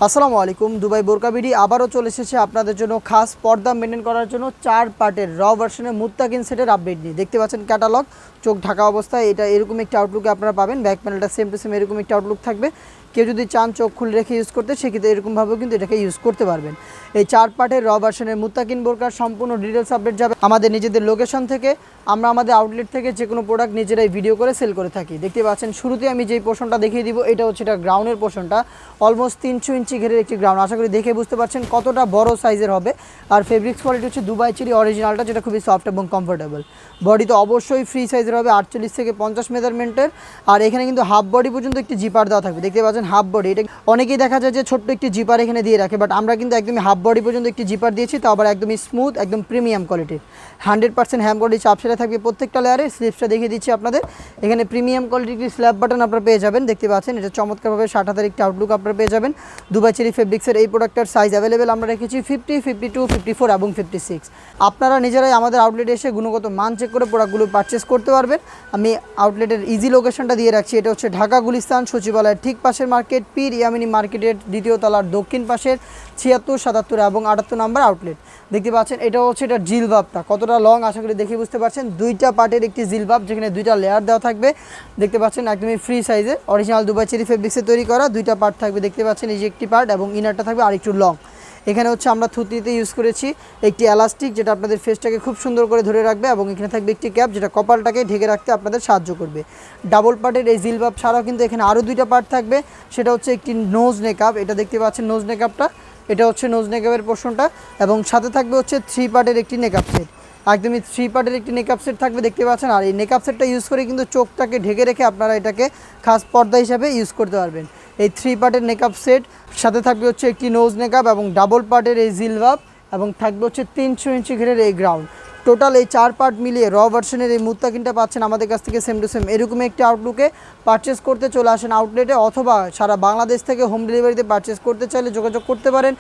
আসসালামু আলাইকুম। দুবাই বোরকা বিডি আবারও চলে এসেছে আপনাদের জন্য খাস পর্দা মেনটেন করার জন্য 4 পার্টের র ভার্সনের মুত্তাকিন সেটের আপডেট নিয়ে। দেখতে পাচ্ছেন ক্যাটালগ, চোখ ঢাকা অবস্থায় এটা এরকম একটা আউটলুকে আপনারা পাবেন। ব্যাক প্যানেলটা সেম টু সেম এরকম একটা আউটলুক থাকবে। কেউ যদি চান চোখ খুলে রেখে ইউজ করতে, সেক্ষেত্রে এরকমভাবেও কিন্তু এটাকে ইউজ করতে পারবেন। এই 4 পার্টের র ভার্সনের মুত্তাকিন বোরকার সম্পূর্ণ ডিটেলস আপডেট যাবে আমাদের নিজেদের লোকেশন থেকে। আমরা আমাদের আউটলেট থেকে যে কোনো প্রোডাক্ট নিজেরাই ভিডিও করে সেল করে থাকি। দেখতে পাচ্ছেন শুরুতে আমি যেই পোর্শনটা দেখিয়ে দিব, এটা হচ্ছে এটা গ্রাউন্ডের পোর্শনটা। অলমোস্ট 300 ইঞ্চি ঘেরের একটি গ্রাউন্ড। আশা করি দেখে বুঝতে পারছেন কতটা বড় সাইজের হবে। আর ফেব্রিক্স কোয়ালিটি হচ্ছে দুবাই চেরি অরিজিনালটা, যেটা খুবই সফট এবং কমফোর্টেবল। বডি তো অবশ্যই ফ্রি সাইজের হবে, 48 থেকে 50 মেজারমেন্টের। আর এখানে কিন্তু হাফ বডি পর্যন্ত একটি জিপার দেওয়া থাকবে। দেখতে পাচ্ছেন হাফ বডি। এটা অনেকেই দেখা যায় যে ছোট্ট একটি জিপার এখানে দিয়ে রাখে, বাট আমরা কিন্তু একদমই হাফ বডি পর্যন্ত একটি জিপার দিয়েছি, তো আবার একদমই স্মুথ, একদম প্রিমিয়াম কোয়ালিটির। 100% হ্যাম বডি চাপ সেটা থাকবে প্রত্যেকটা লেয়ারে। স্লিপসটা দেখিয়ে দিচ্ছি আপনাদের। এখানে প্রিমিয়াম কোয়ালিটির স্ল্যাব বাটন আপনারা পেয়ে যাবেন। দেখতে পাচ্ছেন এটা চমৎকারভাবে 60 একটি আউটলুক আপনারা পেয়ে যাবেন। দুবাই চেরি ফেব্রিক্সের এই প্রোডাক্টের সাইজ অ্যাভেলেবেল আমরা রেখেছি 50, 52, 54 এবং 56। আপনারা নিজেরাই আমাদের আউটলেটে এসে গুণগত মান চেক করে প্রোডাক্টগুলো পারচেস করতে পারবেন। আমি আউটলেটের ইজি লোকেশনটা দিয়ে রাখছি। এটা হচ্ছে ঢাকা গুলিস্তান সচিবালয়ের ঠিক পাশের মার্কেট, পীর ইয়ামিনী মার্কেটের দ্বিতীয় তলার দক্ষিণ পাশের 76, 77 এবং 78 নাম্বার আউটলেট। দেখতে পাচ্ছেন এটা হচ্ছে এটা জিলবাবটা কতটা লং, আশা করি দেখে বুঝতে পারছেন। দুইটা পার্টের একটি জিলবাব, যেখানে দুইটা লেয়ার দেওয়া থাকবে। দেখতে পাচ্ছেন একদমই ফ্রি সাইজের অরিজিনাল দুবাই চেরি ফেব্রিক্সে তৈরি করা। দুইটা পার্ট থাকবে, দেখতে পাচ্ছেন এই যে একটি পার্ট এবং ইনারটা থাকবে আরেকটু লং। এখানে হচ্ছে আমরা থুতনিতে ইউজ করেছি একটি এলাস্টিক, যেটা আপনাদের ফেসটাকে খুব সুন্দর করে ধরে রাখবে, এবং এখানে থাকবে একটি ক্যাপ, যেটা কপালটাকে ঢেকে রাখতে আপনাদের সাহায্য করবে। ডাবল পার্টের এই জিলবাব ছাড়াও কিন্তু এখানে আরও দুইটা পার্ট থাকবে। সেটা হচ্ছে একটি নোজ নেকআপ। এটা দেখতে পাচ্ছেন নোজ নেকআপটা, এটা হচ্ছে নোজ নেকআপের পোর্শনটা, এবং সাথে থাকবে হচ্ছে 3 পার্টের একটি নেকআপ সেট। একদমই 3 পার্টের একটি নেকআপ সেট থাকবে, দেখতে পাচ্ছেন। আর এই নেকআপ সেটটা ইউজ করে কিন্তু চোখটাকে ঢেকে রেখে আপনারা এটাকে খাস পর্দা হিসাবে ইউজ করতে পারবেন। এই 3 পার্টের নেকআপ সেট সাথে থাকবে হচ্ছে একটি নোজ নেকআপ এবং ডাবল পার্টের এই জিলবাব, এবং থাকবে হচ্ছে 300 ইঞ্চি ঘেরের এই গ্রাউন্ড। টোটাল এই 4 পার্ট মিলিয়ে র ভার্সনের এই মুত্তাকিনটা পাচ্ছেন আমাদের কাছ থেকে সেম টু সেম এরকমই একটি আউটলুকে। পারচেস করতে চলে আসেন আউটলেটে, অথবা সারা বাংলাদেশ থেকে হোম ডেলিভারিতে পারচেস করতে চাইলে যোগাযোগ করতে পারেন।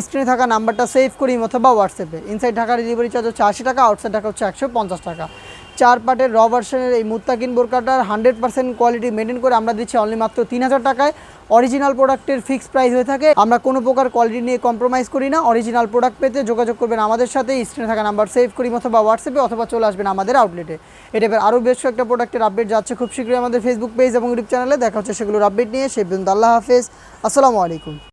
স্ক্রিনে থাকা নাম্বারটা সেভ করি অথবা হোয়াটসঅ্যাপে। ইনসাইড ঢাকা ডেলিভারি চার্জ হচ্ছে 80 টাকা, আউটসাইড ঢাকা হচ্ছে 150 টাকা। 4 পার্টের র ভার্সনের এই মুত্তাকিন বোরকাটার 100% কোয়ালিটি মেনটেন করে আমরা দিচ্ছি অনলি মাত্র 3000 টাকায়। অরিজিনাল প্রোডাক্টের ফিক্সড প্রাইস হয়ে থাকে, আমরা কোনো প্রকার কোয়ালিটি নিয়ে কম্প্রোমাইজ করি না। অরিজিনাল প্রোডাক্ট পেতে যোগাযোগ করবেন আমাদের সাথে। স্ক্রিনে থাকা নাম্বার সেভ করি অথবা হোয়াটসঅ্যাপে, অথবা চলে আসবেন আমাদের আউটলেটে। এটা আরও বেশ কয়েকটা প্রোডাক্টের আপডেট যাচ্ছে খুব শীঘ্রই আমাদের ফেসবুক পেজ এবং ইউটিউব চ্যানেলে। দেখা হচ্ছে সেগুলোর আপডেট নিয়ে। সেই পর্যন্ত আল্লাহ হাফেজ, আসসালামু আলাইকুম।